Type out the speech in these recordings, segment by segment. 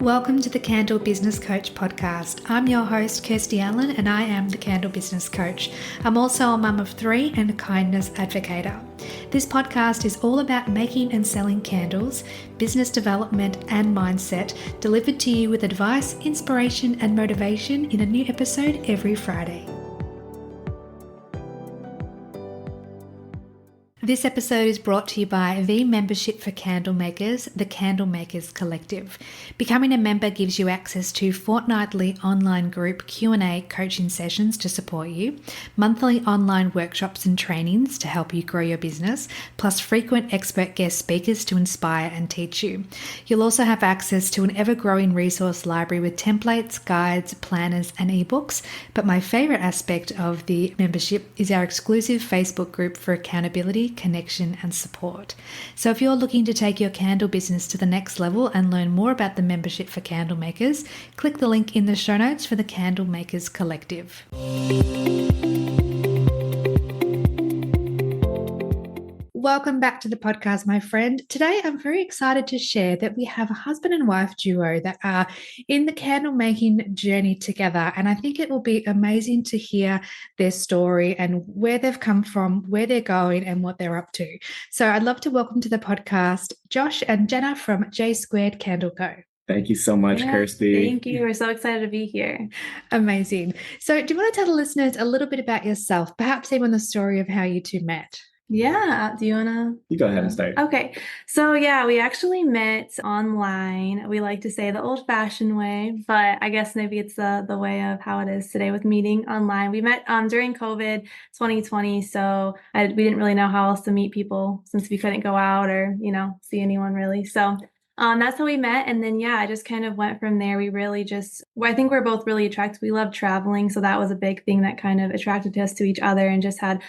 Welcome to the Candle Business Coach podcast. I'm your host, Kirsty Allen, and I am the Candle Business Coach. I'm also a mum of three and a kindness advocator. This podcast is all about making and selling candles, business development, and mindset, delivered to you with advice, inspiration, and motivation in a new episode every Friday. This episode is brought to you by the membership for candle makers, the Candle Makers Collective. Becoming a member gives you access to fortnightly online group Q&A coaching sessions to support you, monthly online workshops and trainings to help you grow your business, plus frequent expert guest speakers to inspire and teach you. You'll also have access to an ever-growing resource library with templates, guides, planners, and ebooks. But my favorite aspect of the membership is our exclusive Facebook group for accountability, connection, and support. So if you're looking to take your candle business to the next level and learn more about the membership for candle makers, click the link in the show notes for the Candle Makers Collective. Welcome back to the podcast, my friend. Today, I'm very excited to share that we have a husband and wife duo that are in the candle making journey together. And I think it will be amazing to hear their story and where they've come from, where they're going, and what they're up to. So I'd love to welcome to the podcast, Josh and Jenna from J2 Candle Co. Thank you so much, Kirsty. Thank you. We're so excited to be here. Amazing. So do you want to tell the listeners a little bit about yourself, perhaps even the story of how you two met? Yeah. Do you want to? You go ahead and start. Okay. So we actually met online. We like to say the old-fashioned way, but I guess maybe it's the way of how it is today with meeting online. We met during COVID 2020, so we didn't really know how else to meet people since we couldn't go out or, see anyone really. So that's how we met. And then, I just kind of went from there. We really I think we're both really attracted. We love traveling. So that was a big thing that kind of attracted us to each other and just had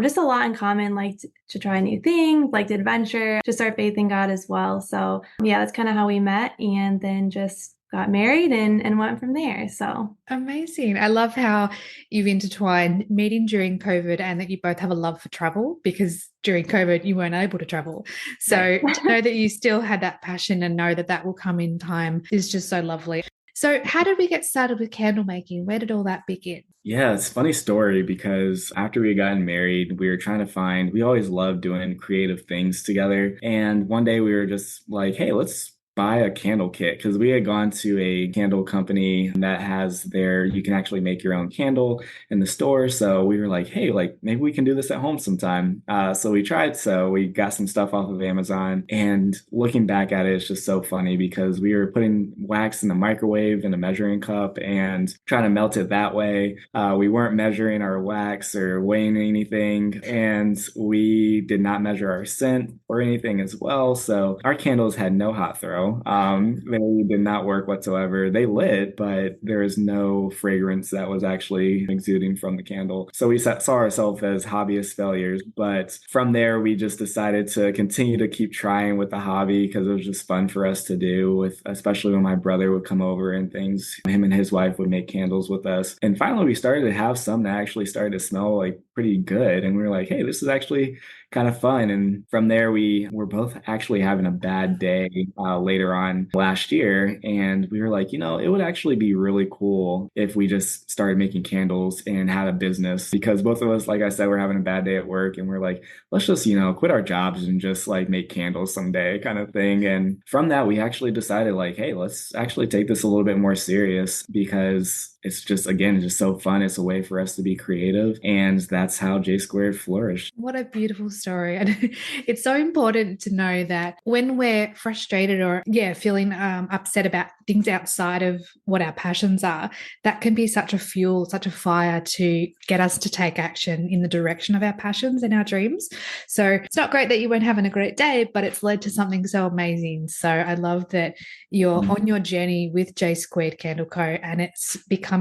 just a lot in common, like to try new things, like to adventure, just our faith in God as well. So that's kind of how we met, and then just got married and went from there. So amazing. I love how you've intertwined meeting during COVID and that you both have a love for travel, because during COVID you weren't able to travel. So right. To know that you still had that passion and know that that will come in time is just so lovely. So how did we get started with candle making? Where did all that begin? Yeah, it's a funny story because after we got married, we were trying to we always loved doing creative things together. And one day we were just like, hey, let's buy a candle kit, because we had gone to a candle company that has you can actually make your own candle in the store. So we were like, hey, maybe we can do this at home sometime. So we tried. So we got some stuff off of Amazon, and looking back at it, it's just so funny because we were putting wax in the microwave in a measuring cup and trying to melt it that way. We weren't measuring our wax or weighing anything, and we did not measure our scent or anything as well. So our candles had no hot throw. They did not work whatsoever. They lit, but there is no fragrance that was actually exuding from the candle. So we saw ourselves as hobbyist failures. But from there, we just decided to continue to keep trying with the hobby because it was just fun for us to do, especially when my brother would come over and things. Him and his wife would make candles with us. And finally, we started to have some that actually started to smell like pretty good. And we were like, hey, this is actually kind of fun. And from there, we were both actually having a bad day later on last year. And we were like, it would actually be really cool if we just started making candles and had a business, because both of us, like I said, we're having a bad day at work, and we're like, let's just, quit our jobs and just make candles someday kind of thing. And from that, we actually decided hey, let's actually take this a little bit more serious, because it's just, again, just so fun. It's a way for us to be creative. And that's how J2 flourished. What a beautiful story. And it's so important to know that when we're frustrated or feeling upset about things outside of what our passions are, that can be such a fuel, such a fire to get us to take action in the direction of our passions and our dreams. So it's not great that you weren't having a great day, but it's led to something so amazing. So I love that you're on your journey with J2 Candle Co. and it's becoming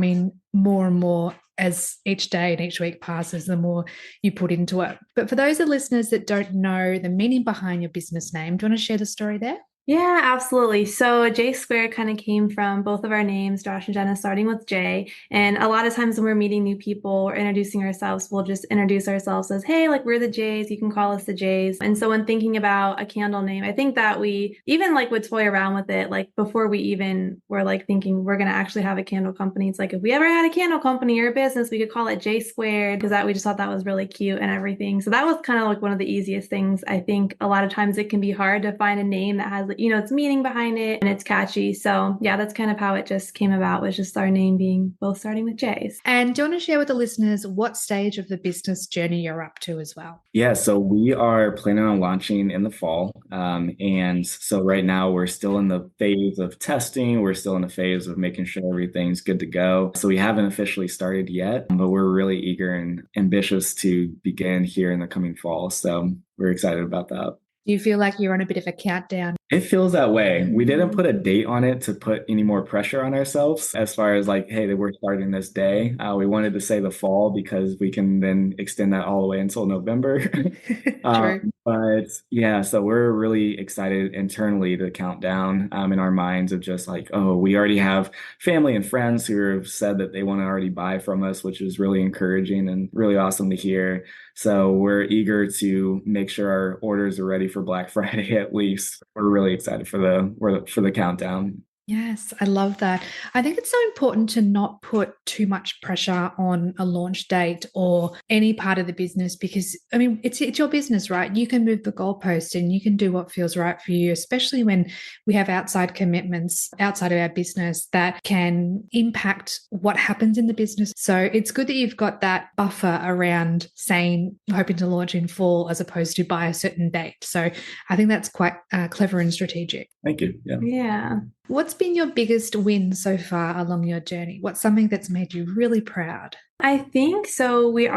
more and more as each day and each week passes, the more you put into it. But for those of listeners that don't know the meaning behind your business name, do you want to share the story there? Yeah, absolutely. So J Square kind of came from both of our names, Josh and Jenna, starting with J. And a lot of times when we're meeting new people or introducing ourselves, we'll just introduce ourselves as, hey, like we're the J's, you can call us the J's. And so when thinking about a candle name, I think that we even like would toy around with it, like before we even were like thinking we're gonna actually have a candle company. It's like if we ever had a candle company or a business, we could call it J Squared because that we just thought that was really cute and everything. So that was kind of like one of the easiest things. I think a lot of times it can be hard to find a name that has, it's meaning behind it and it's catchy. So yeah, that's kind of how it just came about, was just our name being both starting with J's. And do you want to share with the listeners what stage of the business journey you're up to as well? Yeah, so we are planning on launching in the fall. And so right now we're still in the phase of testing. We're still in the phase of making sure everything's good to go. So we haven't officially started yet, but we're really eager and ambitious to begin here in the coming fall. So we're excited about that. Do you feel like you're on a bit of a countdown? It feels that way. We didn't put a date on it to put any more pressure on ourselves as far as like, hey, we're starting this day. We wanted to say the fall because we can then extend that all the way until November. True. But yeah, so we're really excited internally to count down in our minds of just like, oh, we already have family and friends who have said that they want to already buy from us, which is really encouraging and really awesome to hear. So we're eager to make sure our orders are ready for Black Friday at least. We're really excited for the countdown. Yes, I love that. I think it's so important to not put too much pressure on a launch date or any part of the business because, I mean, it's your business, right? You can move the goalpost and you can do what feels right for you, especially when we have outside commitments outside of our business that can impact what happens in the business. So it's good that you've got that buffer around saying, hoping to launch in fall as opposed to by a certain date. So I think that's quite clever and strategic. Thank you. Yeah. Yeah. What's been your biggest win so far along your journey? What's something that's made you really proud? I think so. We've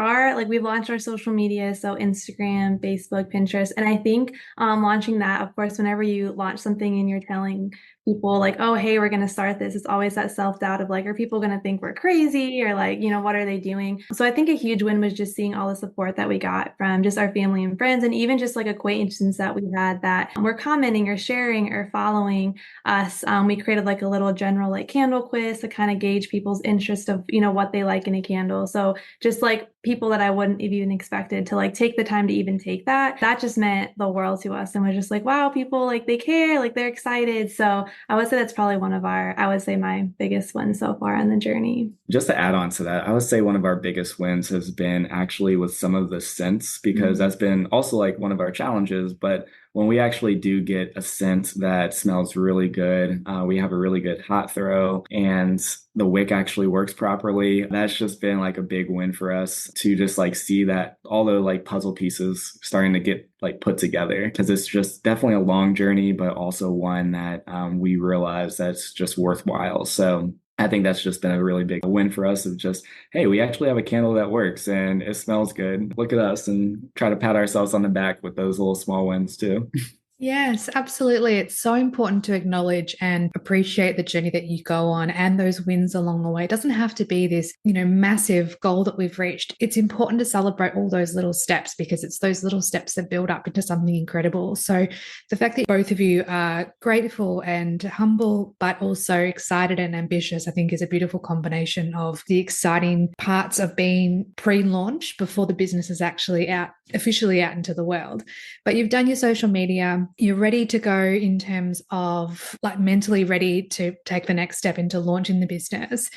launched our social media, so Instagram, Facebook, Pinterest. And I think launching that, of course, whenever you launch something and you're telling people like, oh, hey, we're going to start this, it's always that self-doubt of like, are people going to think we're crazy or like, what are they doing? So I think a huge win was just seeing all the support that we got from just our family and friends and even just like acquaintances that we had that were commenting or sharing or following us. We created like a little general like candle quiz to kind of gauge people's interest of, what they like in a candle. So just like people that I wouldn't have even expected to like take the time to even take that just meant the world to us. And we're just like, wow, people like they care, like they're excited. So I would say that's probably I would say my biggest win so far on the journey. Just to add on to that, I would say one of our biggest wins has been actually with some of the scents, because that's been also like one of our challenges. But when we actually do get a scent that smells really good, we have a really good hot throw and the wick actually works properly. That's just been like a big win for us to just like see that all the like puzzle pieces starting to get like put together, because it's just definitely a long journey, but also one that we realize that's just worthwhile. So I think that's just been a really big win for us of just, hey, we actually have a candle that works and it smells good. Look at us, and try to pat ourselves on the back with those little small wins too. Yes, absolutely. It's so important to acknowledge and appreciate the journey that you go on and those wins along the way. It doesn't have to be this, massive goal that we've reached. It's important to celebrate all those little steps because it's those little steps that build up into something incredible. So the fact that both of you are grateful and humble, but also excited and ambitious, I think is a beautiful combination of the exciting parts of being pre-launch before the business is actually officially out into the world. But you've done your social media. You're ready to go in terms of like mentally ready to take the next step into launching the business.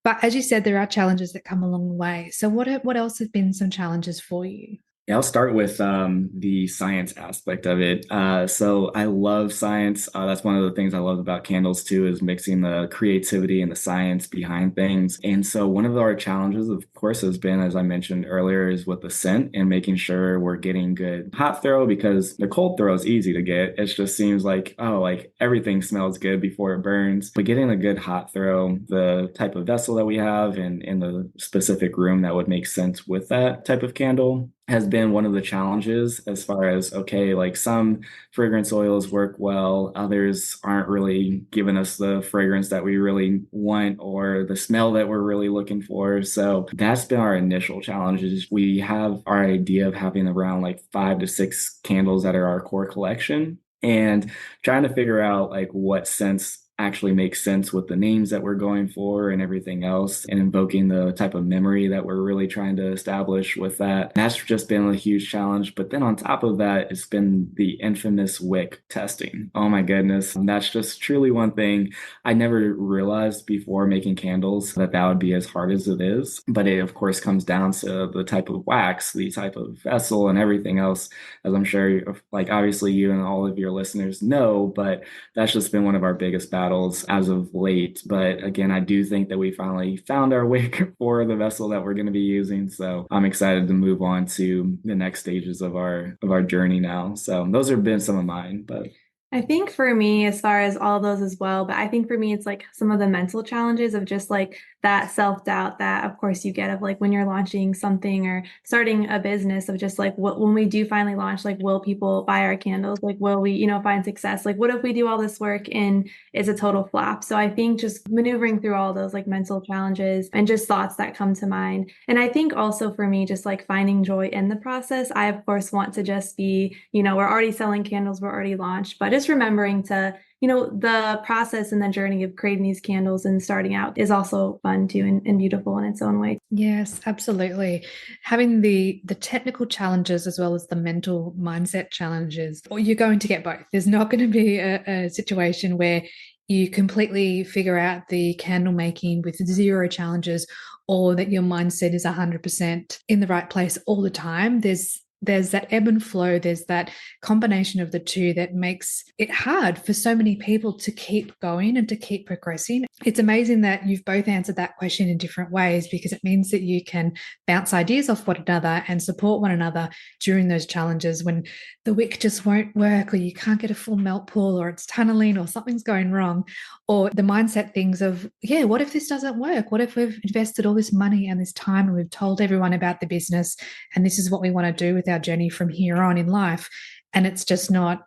But as you said, there are challenges that come along the way. So what else have been some challenges for you? Yeah, I'll start with the science aspect of it. So I love science. That's one of the things I love about candles too, is mixing the creativity and the science behind things. And so one of our challenges, of course, has been, as I mentioned earlier, is with the scent and making sure we're getting good hot throw, because the cold throw is easy to get. It just seems like, oh, like everything smells good before it burns. But getting a good hot throw, the type of vessel that we have and in the specific room that would make sense with that type of candle has been one of the challenges, as far as, okay, like some fragrance oils work well, others aren't really giving us the fragrance that we really want or the smell that we're really looking for. So that's been our initial challenges. We have our idea of having around like 5 to 6 candles that are our core collection. and trying to figure out like what sense actually makes sense with the names that we're going for and everything else, and invoking the type of memory that we're really trying to establish with that. That's just been a huge challenge. But then on top of that, it's been the infamous wick testing. Oh my goodness. And that's just truly one thing I never realized before making candles, that that would be as hard as it is. But it of course comes down to the type of wax, the type of vessel, and everything else, as I'm sure like obviously you and all of your listeners know. But that's just been one of our biggest battles as of late. But again, I do think that we finally found our wick for the vessel that we're going to be using. So I'm excited to move on to the next stages of our journey now. So those have been some of mine. But I think for me, as far as all those as well, but I think for me, it's like some of the mental challenges of just like that self-doubt that, of course, you get of like when you're launching something or starting a business, of just like what when we do finally launch, like, will people buy our candles? Like, will we, find success? Like, what if we do all this work and it's a total flop? So I think just maneuvering through all those like mental challenges and just thoughts that come to mind. And I think also for me, just like finding joy in the process. I, of course, want to just be, we're already selling candles, we're already launched, but just remembering to, the process and the journey of creating these candles and starting out is also fun too, and beautiful in its own way. Yes, absolutely. Having the technical challenges as well as the mental mindset challenges, or you're going to get both. There's not going to be a situation where you completely figure out the candle making with zero challenges, or that your mindset is 100% in the right place all the time. There's that ebb and flow. There's that combination of the two that makes it hard for so many people to keep going and to keep progressing. It's amazing that you've both answered that question in different ways, because it means that you can bounce ideas off one another and support one another during those challenges when the wick just won't work, or you can't get a full melt pool, or it's tunneling, or something's going wrong, or the mindset things of, what if this doesn't work? What if we've invested all this money and this time and we've told everyone about the business and this is what we want to do with our journey from here on in life, and it's just not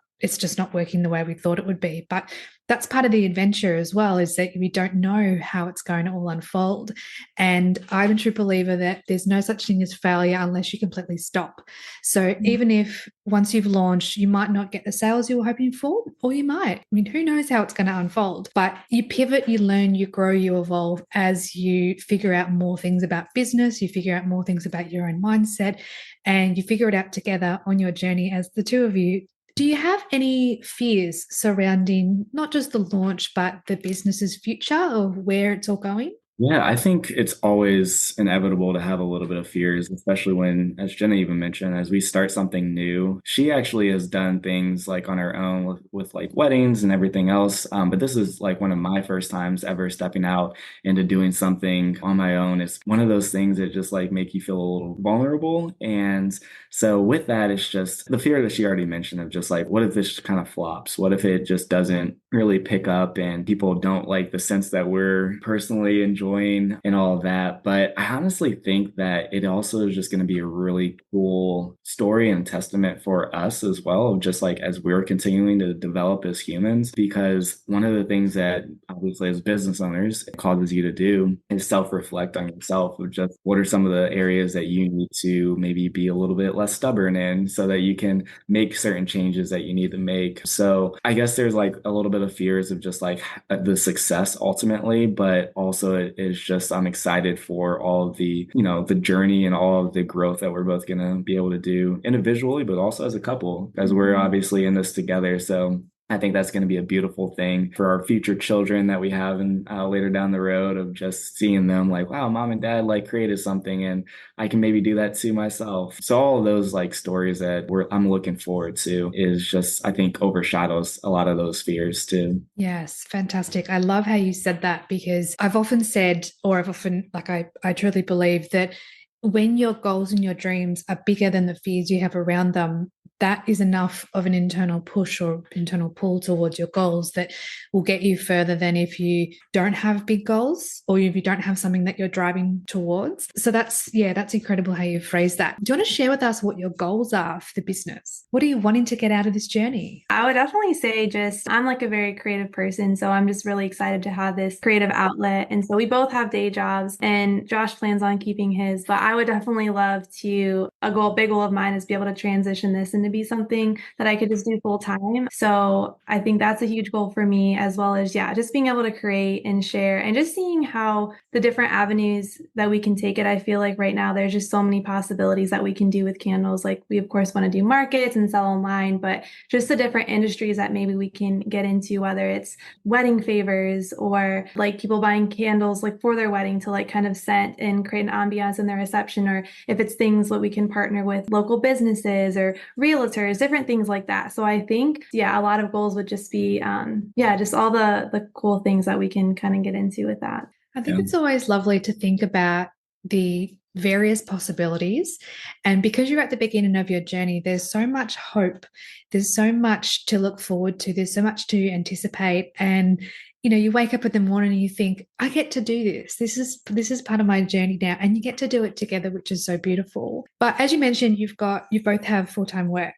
working the way we thought it would be. But that's part of the adventure as well, is that we don't know how it's going to all unfold. And I'm a true believer that there's no such thing as failure unless you completely stop. So even if once you've launched, you might not get the sales you were hoping for, or you might. I mean, who knows how it's going to unfold? But you pivot, you learn, you grow, you evolve as you figure out more things about business, you figure out more things about your own mindset, and you figure it out together on your journey as the two of you. Do you have any fears surrounding not just the launch, but the business's future, or where it's all going? yeah, I think it's always inevitable to have a little bit of fears, especially when, as Jenna even mentioned, as we start something new. She actually has done things like on her own with like weddings and everything else. But this is like one of my first times ever stepping out into doing something on my own. It's one of those things that just like make you feel a little vulnerable. And so with that, it's just the fear that she already mentioned of just like, what if this kind of flops? What if it just doesn't really pick up and people don't like the sense that we're personally enjoying and all of that? But I honestly think that it also is just going to be a really cool story and testament for us as well, of just like as we're continuing to develop as humans. Because one of the things that obviously as business owners it causes you to do is self-reflect on yourself, of just what are some of the areas that you need to maybe be a little bit less stubborn in, so that you can make certain changes that you need to make. So I guess there's like a little bit of fears of just like the success ultimately, but also it is just, I'm excited for all of the, the journey and all of the growth that we're both going to be able to do individually, but also as a couple, as we're obviously in this together. So I think that's going to be a beautiful thing for our future children that we have and later down the road, of just seeing them like, wow, mom and dad like created something and I can maybe do that too myself. So all of those like stories that I'm looking forward to is just, I think, overshadows a lot of those fears too. Yes, fantastic. I love how you said that, because I've often said, or I truly believe that when your goals and your dreams are bigger than the fears you have around them, that is enough of an internal push or internal pull towards your goals that will get you further than if you don't have big goals, or if you don't have something that you're driving towards. So that's incredible how you phrase that. Do you want to share with us what your goals are for the business? What are you wanting to get out of this journey? I would definitely say I'm like a very creative person. So I'm just really excited to have this creative outlet. And so we both have day jobs, and Josh plans on keeping his, but I would definitely love to, big goal of mine is be able to transition this into to be something that I could just do full time. So I think that's a huge goal for me, as well as, yeah, just being able to create and share and just seeing how the different avenues that we can take it. I feel like right now there's just so many possibilities that we can do with candles. Like we, of course, want to do markets and sell online, but just the different industries that maybe we can get into, whether it's wedding favors or like people buying candles like for their wedding to like kind of scent and create an ambiance in their reception, or if it's things that we can partner with local businesses or realtors, different things like that. So I think, yeah, a lot of goals would just be, yeah, just all the cool things that we can kind of get into with that. I think Yeah. it's always lovely to think about the various possibilities. And because you're at the beginning of your journey, there's so much hope. There's so much to look forward to. There's so much to anticipate. And you wake up in the morning and you think, I get to do this. This is part of my journey now. And you get to do it together, which is so beautiful. But as you mentioned, you both have full-time work.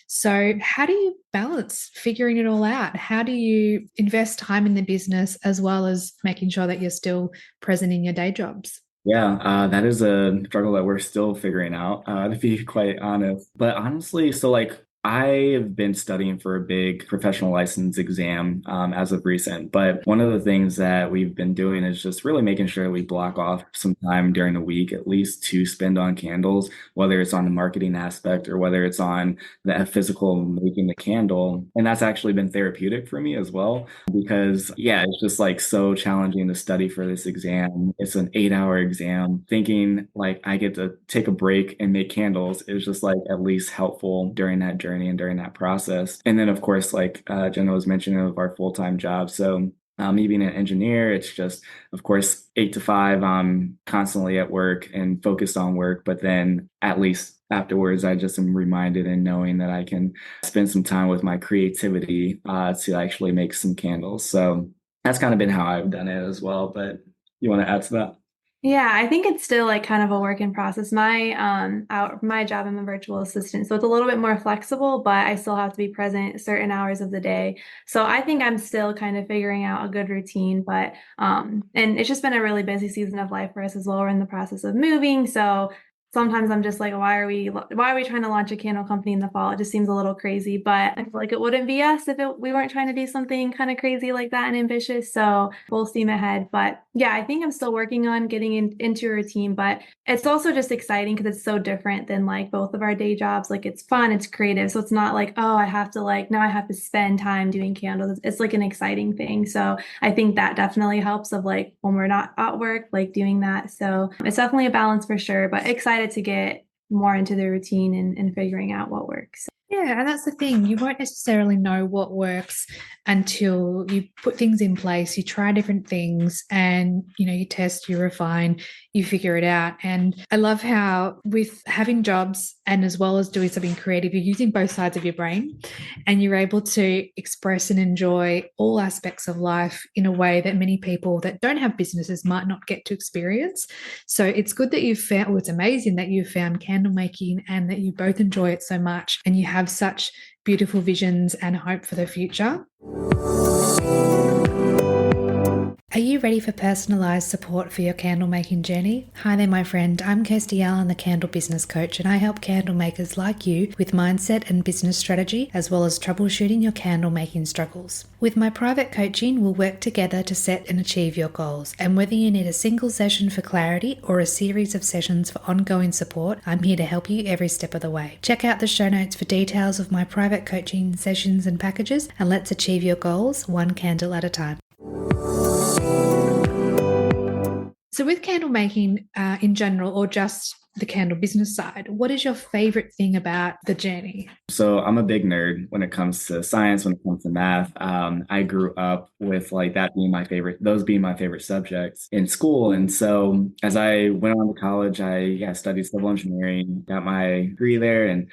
So how do you balance figuring it all out? How do you invest time in the business as well as making sure that you're still present in your day jobs? Yeah, that is a struggle that we're still figuring out, to be quite honest. But honestly, so like I've been studying for a big professional license exam as of recent. But one of the things that we've been doing is just really making sure we block off some time during the week, at least to spend on candles, whether it's on the marketing aspect or whether it's on the physical making the candle. And that's actually been therapeutic for me as well, because yeah, it's just like so challenging to study for this exam. It's an 8-hour exam. Thinking like I get to take a break and make candles is just like at least helpful during that journey and during that process. And then of course, like Jenna was mentioning, of our full-time job. So me being an engineer, it's just, of course, 8 to 5, I'm constantly at work and focused on work. But then at least afterwards, I just am reminded and knowing that I can spend some time with my creativity to actually make some candles. So that's kind of been how I've done it as well. But you want to add to that? Yeah, I think it's still like kind of a work in process. My job, I'm a virtual assistant, so it's a little bit more flexible, but I still have to be present certain hours of the day. So I think I'm still kind of figuring out a good routine, but and it's just been a really busy season of life for us as well. We're in the process of moving, so sometimes I'm just like, why are we trying to launch a candle company in the fall? It just seems a little crazy, but I feel like it wouldn't be us if we weren't trying to do something kind of crazy like that and ambitious. So full steam ahead. But yeah, I think I'm still working on getting into a routine, but it's also just exciting because it's so different than like both of our day jobs. Like it's fun, it's creative. So it's not like, oh, now I have to spend time doing candles. It's like an exciting thing. So I think that definitely helps of like when we're not at work, like doing that. So it's definitely a balance for sure, but excited to get more into the routine and figuring out what works. Yeah, and that's the thing. You won't necessarily know what works until you put things in place, you try different things, and you test, you refine, you figure it out. And I love how with having jobs and as well as doing something creative, you're using both sides of your brain and you're able to express and enjoy all aspects of life in a way that many people that don't have businesses might not get to experience. So it's good that it's amazing that you've found candle making and that you both enjoy it so much and you have such beautiful visions and hope for the future. Are you ready for personalised support for your candle making journey? Hi there, my friend. I'm Kirsty Allen, the Candle Business Coach, and I help candle makers like you with mindset and business strategy, as well as troubleshooting your candle making struggles. With my private coaching, we'll work together to set and achieve your goals. And whether you need a single session for clarity or a series of sessions for ongoing support, I'm here to help you every step of the way. Check out the show notes for details of my private coaching sessions and packages, and let's achieve your goals one candle at a time. So with candle making in general, or just the candle business side, what is your favorite thing about the journey? So I'm a big nerd when it comes to science, when it comes to math. I grew up with like those being my favorite subjects in school. And so as I went on to college, I studied civil engineering, got my degree there. And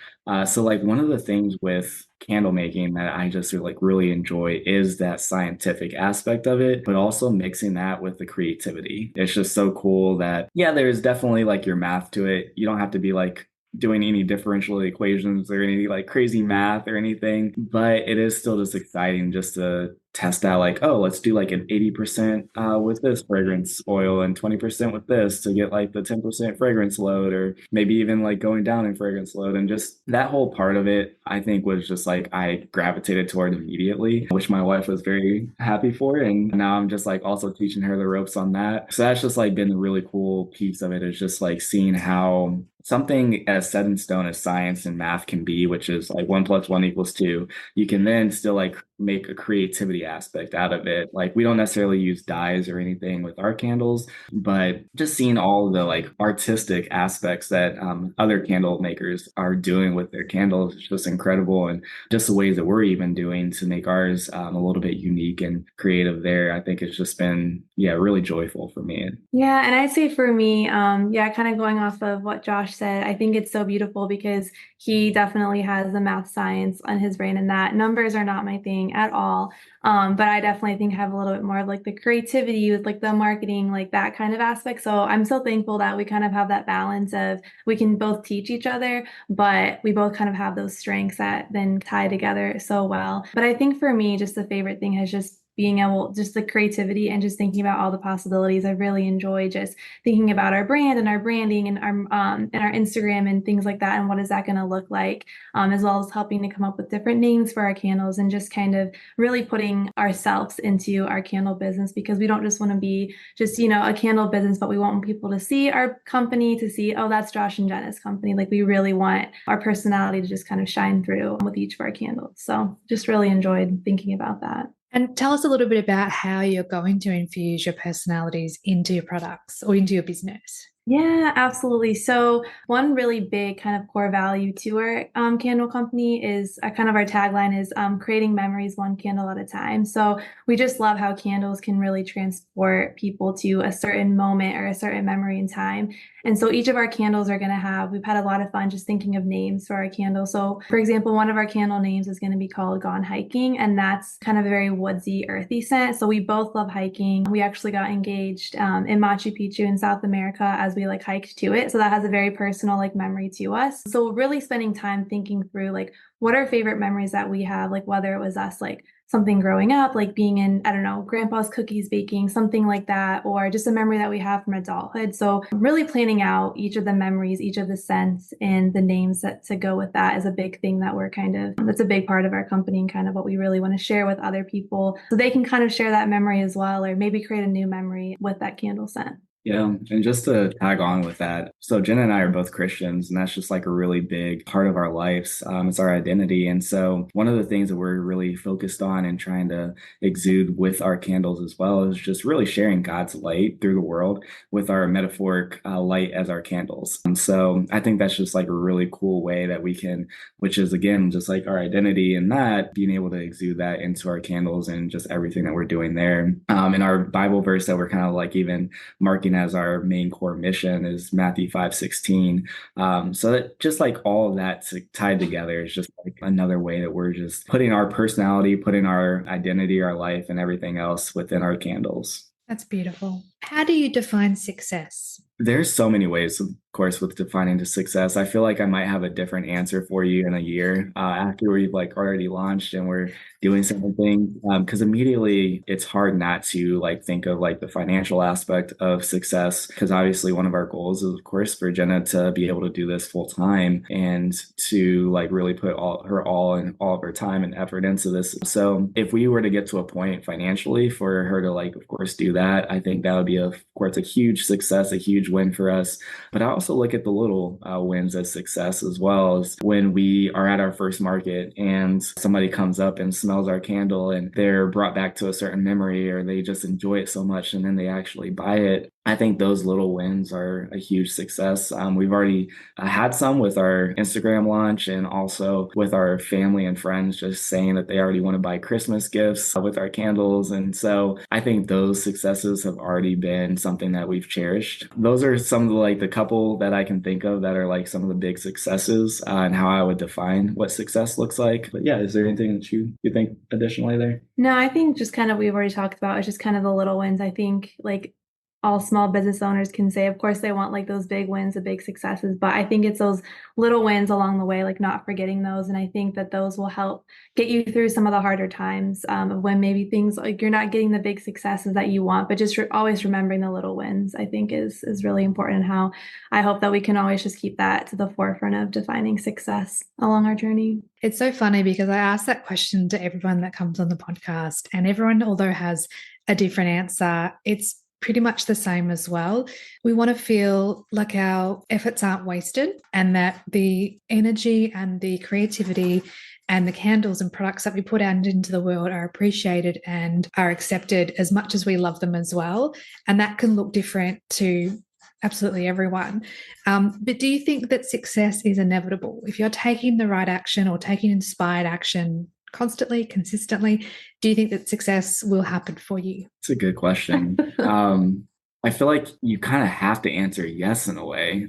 so like one of the things with candle making that I just like really enjoy is that scientific aspect of it, but also mixing that with the creativity. It's just so cool that, yeah, there's definitely like your math to it. You don't have to be like doing any differential equations or any like crazy math or anything, but it is still just exciting just to test out like, oh, let's do like an 80% with this fragrance oil and 20% with this to get like the 10% fragrance load, or maybe even like going down in fragrance load. And just that whole part of it, I think was just like I gravitated toward immediately, which my wife was very happy for. And now I'm just like also teaching her the ropes on that. So that's just like been the really cool piece of it, is just like seeing how something as set in stone as science and math can be, which is like 1 + 1 = 2, you can then still like make a creativity aspect out of it. Like we don't necessarily use dyes or anything with our candles, but just seeing all the like artistic aspects that other candle makers are doing with their candles is just incredible. And just the ways that we're even doing to make ours a little bit unique and creative there, I think it's just been, yeah, really joyful for me. Yeah, and I'd say for me, yeah, kind of going off of what Josh said, I think it's so beautiful because he definitely has the math science on his brain, and that numbers are not my thing at all. But I definitely think have a little bit more of like the creativity with like the marketing, like that kind of aspect. So I'm so thankful that we kind of have that balance of we can both teach each other, but we both kind of have those strengths that then tie together so well. But I think for me, just the favorite thing has just being able, just the creativity and just thinking about all the possibilities. I really enjoy just thinking about our brand and our branding and our Instagram and things like that, and what is that going to look like, as well as helping to come up with different names for our candles and just kind of really putting ourselves into our candle business, because we don't just want to be just, a candle business, but we want people to see our company, to see, oh, that's Josh and Jenna's company. Like we really want our personality to just kind of shine through with each of our candles. So just really enjoyed thinking about that. And tell us a little bit about how you're going to infuse your personalities into your products or into your business. Yeah, absolutely. So one really big kind of core value to our candle company is kind of our tagline is creating memories one candle at a time. So we just love how candles can really transport people to a certain moment or a certain memory in time. And so each of our candles are going to have, we've had a lot of fun just thinking of names for our candles. So for example, one of our candle names is going to be called Gone Hiking, and that's kind of a very woodsy, earthy scent. So we both love hiking. We actually got engaged in Machu Picchu in South America as we like hiked to it. So that has a very personal like memory to us. So really spending time thinking through like what are favorite memories that we have, like whether it was us like something growing up, like being in, I don't know, grandpa's cookies baking, something like that, or just a memory that we have from adulthood. So really planning out each of the memories, each of the scents and the names that to go with that is a big thing that we're kind of, that's a big part of our company and kind of what we really want to share with other people so they can kind of share that memory as well, or maybe create a new memory with that candle scent. Yeah, and just to tag on with that, so Jenna and I are both Christians, and that's just like a really big part of our lives. It's our identity. And so one of the things that we're really focused on and trying to exude with our candles as well is just really sharing God's light through the world with our metaphoric light as our candles. And so I think that's just like a really cool way that we can, which is again, just like our identity, and that being able to exude that into our candles and just everything that we're doing there. And our Bible verse that we're kind of like even marking as our main core mission is Matthew 5:16. So that just like all of that tied together is just like another way that we're just putting our personality, putting our identity, our life, and everything else within our candles. That's beautiful. How do you define success? There's so many ways, of course, with defining the success. I feel like I might have a different answer for you in a year after we've like already launched and we're doing something. Because immediately it's hard not to like think of like the financial aspect of success. Because obviously one of our goals is, of course, for Jenna to be able to do this full time and to like really put all and all of her time and effort into this. So if we were to get to a point financially for her to like, of course, do that, I think that would be, of course, a huge success, a huge win for us. But I also look at the little wins as success as well, as when we are at our first market and somebody comes up and smells our candle and they're brought back to a certain memory, or they just enjoy it so much and then they actually buy it. I think those little wins are a huge success. We've already had some with our Instagram launch and also with our family and friends just saying that they already want to buy Christmas gifts with our candles. And so I think those successes have already been something that we've cherished. Those are some of the, like the couple that I can think of that are like some of the big successes and how I would define what success looks like. But yeah, is there anything that you think additionally there? No, I think just kind of we've already talked about, it's just kind of the little wins. I think like all small business owners can say. Of course, they want like those big wins, the big successes, but I think it's those little wins along the way, like not forgetting those. And I think that those will help get you through some of the harder times of when maybe things like you're not getting the big successes that you want, but just always remembering the little wins, I think is really important. And how I hope that we can always just keep that to the forefront of defining success along our journey. It's so funny because I ask that question to everyone that comes on the podcast, and everyone, although has a different answer, it's pretty much the same as well. We want to feel like our efforts aren't wasted and that the energy and the creativity and the candles and products that we put out into the world are appreciated and are accepted as much as we love them as well. And that can look different to absolutely everyone. But do you think that success is inevitable? If you're taking the right action or taking inspired action constantly, consistently, do you think that success will happen for you? It's a good question. I feel like you kind of have to answer yes in a way,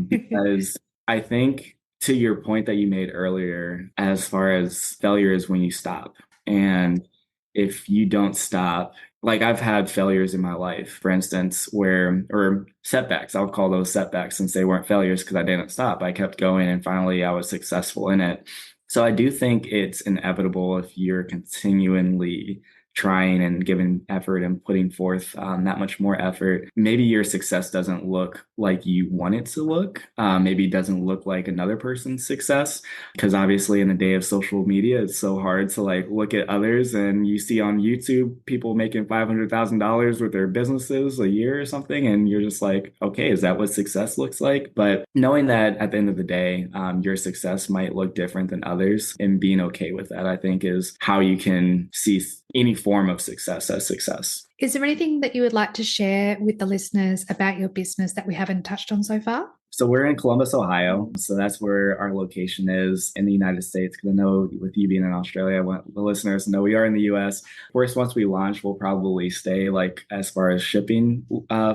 because I think to your point that you made earlier, as far as failure is when you stop. And if you don't stop, like I've had failures in my life, for instance, or setbacks, I'll call those setbacks since they weren't failures because I didn't stop. I kept going and finally I was successful in it. So I do think it's inevitable if you're continually trying and giving effort and putting forth that much more effort. Maybe your success doesn't look like you want it to look. Maybe it doesn't look like another person's success, because obviously in the day of social media, it's so hard to like look at others, and you see on YouTube people making $500,000 with their businesses a year or something, and you're just like, okay, is that what success looks like? But knowing that at the end of the day, your success might look different than others, and being okay with that, I think, is how you can see any form of success as success. Is there anything that you would like to share with the listeners about your business that we haven't touched on so far? So we're in Columbus, Ohio. So that's where our location is in the United States. Because I know with you being in Australia, I want the listeners to know we are in the US. Of course, once we launch, we'll probably stay like as far as shipping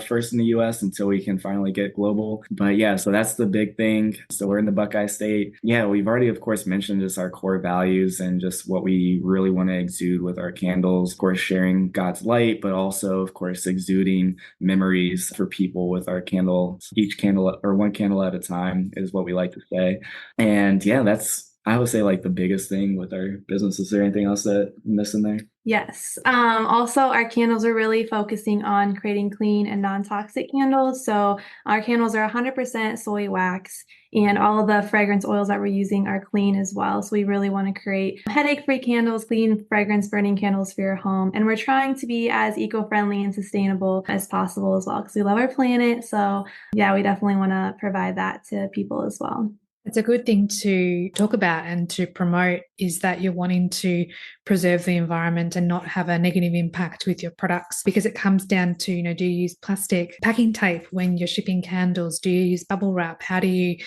first in the US until we can finally get global. But yeah, so that's the big thing. So we're in the Buckeye State. Yeah, we've already, of course, mentioned just our core values and just what we really want to exude with our candles. Of course, sharing God's light, but also, of course, exuding memories for people with our candles. Each candle or one candle at a time is what we like to say. And yeah, that's, I would say, like the biggest thing with our business. Is there anything else that I'm missing there? Yes. Also, our candles are really focusing on creating clean and non-toxic candles. So our candles are 100% soy wax, and all of the fragrance oils that we're using are clean as well. So we really want to create headache-free candles, clean fragrance-burning candles for your home. And we're trying to be as eco-friendly and sustainable as possible as well, because we love our planet. So yeah, we definitely want to provide that to people as well. It's a good thing to talk about and to promote, is that you're wanting to preserve the environment and not have a negative impact with your products, because it comes down to, do you use plastic packing tape when you're shipping candles? Do you use bubble wrap? How do you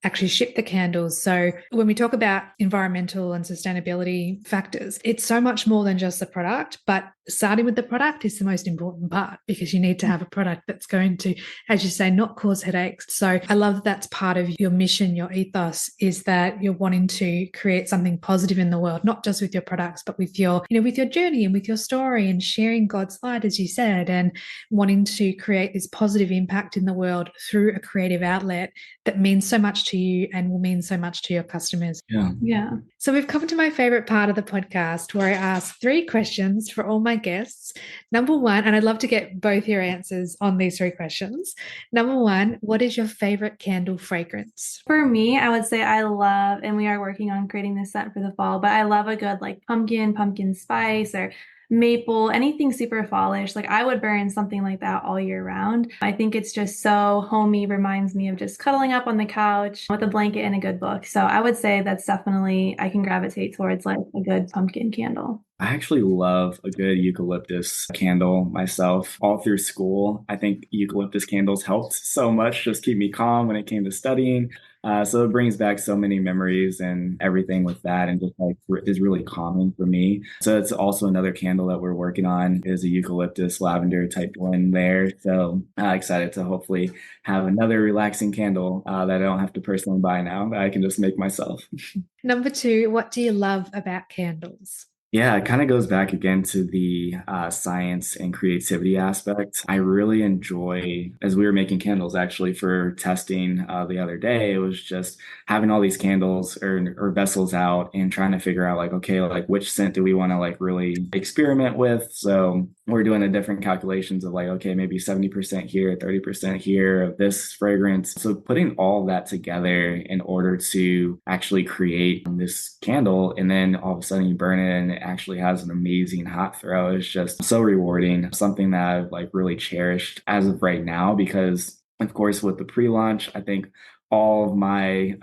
actually ship the candles? So when we talk about environmental and sustainability factors, it's so much more than just the product, but starting with the product is the most important part, because you need to have a product that's going to, as you say, not cause headaches. So I love that that's part of your mission, your ethos, is that you're wanting to create something positive in the world, not just with your products, but with your, with your journey and with your story, and sharing God's light, as you said, and wanting to create this positive impact in the world through a creative outlet that means so much to you and will mean so much to your customers. Yeah. So we've come to my favorite part of the podcast, where I ask 3 questions for all my guests. Number 1, and I'd love to get both your answers on these 3 questions. Number 1, what is your favorite candle fragrance? For me, I would say I love, and we are working on creating this scent for the fall, but I love a good like pumpkin spice, or maple, anything super fallish. Like I would burn something like that all year round. I think it's just so homey, reminds me of just cuddling up on the couch with a blanket and a good book. So I would say that's definitely, I can gravitate towards like a good pumpkin candle. I actually love a good eucalyptus candle myself. All through school, I think eucalyptus candles helped so much just keep me calm when it came to studying. So it brings back so many memories and everything with that, and just like is really calming for me. So it's also another candle that we're working on, is a eucalyptus lavender type one there. So excited to hopefully have another relaxing candle that I don't have to personally buy now, that I can just make myself. Number 2, what do you love about candles? Yeah, it kind of goes back again to the science and creativity aspect. I really enjoy, as we were making candles actually for testing the other day, it was just having all these candles or vessels out and trying to figure out like, okay, like which scent do we want to like really experiment with? So we're doing the different calculations of like, okay, maybe 70% here, 30% here of this fragrance. So putting all that together in order to actually create this candle, and then all of a sudden you burn it and it actually has an amazing hot throw is just so rewarding. Something that I've like really cherished as of right now, because of course with the pre-launch, I think all of my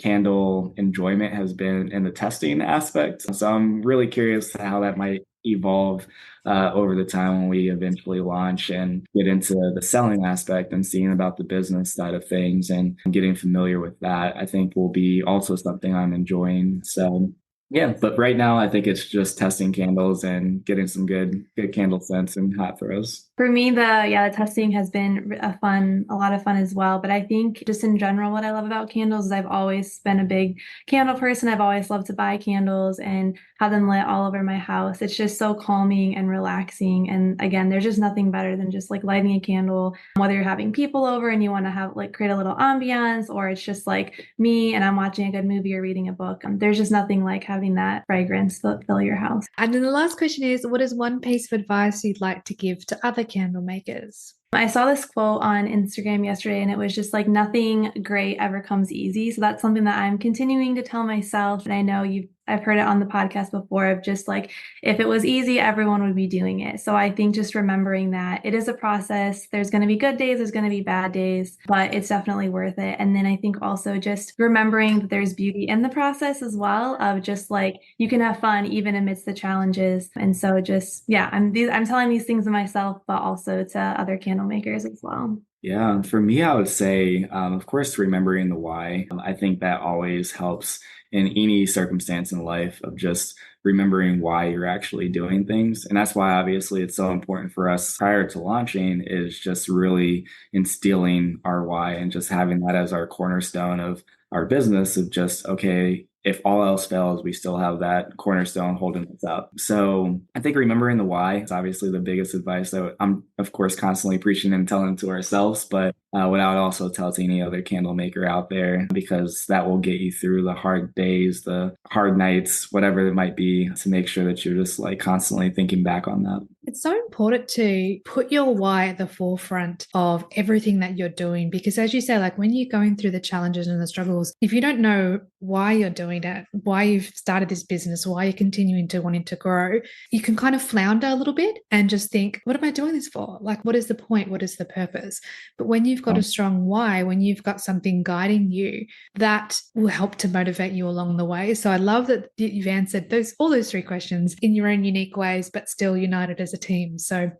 candle enjoyment has been in the testing aspect. So I'm really curious how that might evolve over the time when we eventually launch and get into the selling aspect and seeing about the business side of things and getting familiar with that. I think will be also something I'm enjoying. So yeah, but right now I think it's just testing candles and getting some good candle scents and hot throws. For me, the testing has been a lot of fun as well. But I think just in general, what I love about candles is I've always been a big candle person. I've always loved to buy candles and have them lit all over my house. It's just so calming and relaxing. And again, there's just nothing better than just like lighting a candle, whether you're having people over and you want to have like create a little ambiance, or it's just like me and I'm watching a good movie or reading a book. There's just nothing like having that fragrance fill your house. And then the last question is, what is one piece of advice you'd like to give to other candle makers? I saw this quote on Instagram yesterday, and it was just like, nothing great ever comes easy. So that's something that I'm continuing to tell myself. And I know I've heard it on the podcast before of just like, if it was easy, everyone would be doing it. So I think just remembering that it is a process. There's going to be good days, there's going to be bad days, but it's definitely worth it. And then I think also just remembering that there's beauty in the process as well, of just like, you can have fun even amidst the challenges. And so just, yeah, I'm telling these things to myself, but also to other candle makers as well. Yeah, for me, I would say, of course, remembering the why. I think that always helps in any circumstance in life of just remembering why you're actually doing things. And that's why, obviously, it's so important for us prior to launching is just really instilling our why and just having that as our cornerstone of our business of just, okay, if all else fails, we still have that cornerstone holding us up. So I think remembering the why is obviously the biggest advice that I'm, of course, constantly preaching and telling to ourselves, but what I would also tell to any other candle maker out there, because that will get you through the hard days, the hard nights, whatever it might be, to make sure that you're just like constantly thinking back on that. It's so important to put your why at the forefront of everything that you're doing, because as you say, like when you're going through the challenges and the struggles, if you don't know why you're doing it, why you've started this business, why you're continuing to wanting to grow, you can kind of flounder a little bit and just think, what am I doing this for? Like, what is the point? What is the purpose? But when you've got a strong why, when you've got something guiding you, that will help to motivate you along the way. So I love that you've answered all those three questions in your own unique ways, but still united as a team. So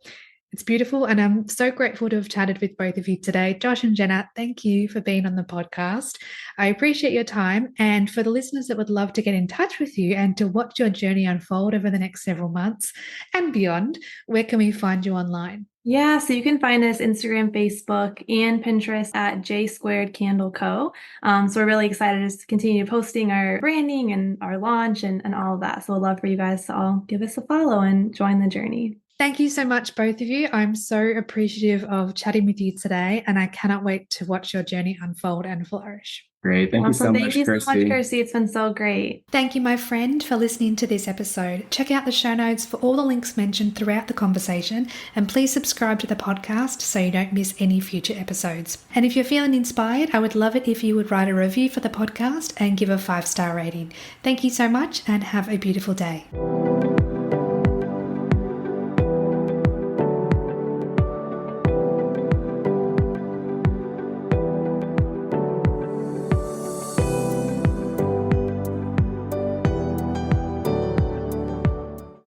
it's beautiful. And I'm so grateful to have chatted with both of you today. Josh and Jenna, thank you for being on the podcast. I appreciate your time. And for the listeners that would love to get in touch with you and to watch your journey unfold over the next several months and beyond, where can we find you online? Yeah, so you can find us Instagram, Facebook, and Pinterest at J Squared Candle Co. So we're really excited to continue posting our branding and our launch and all of that. So I'd love for you guys to all give us a follow and join the journey. Thank you so much, both of you. I'm so appreciative of chatting with you today, and I cannot wait to watch your journey unfold and flourish. Great. Thank you so much, Thank you so much, Kirsty. Kirsty. It's been so great. Thank you, my friend, for listening to this episode. Check out the show notes for all the links mentioned throughout the conversation, and please subscribe to the podcast so you don't miss any future episodes. And if you're feeling inspired, I would love it if you would write a review for the podcast and give a 5-star rating. Thank you so much and have a beautiful day.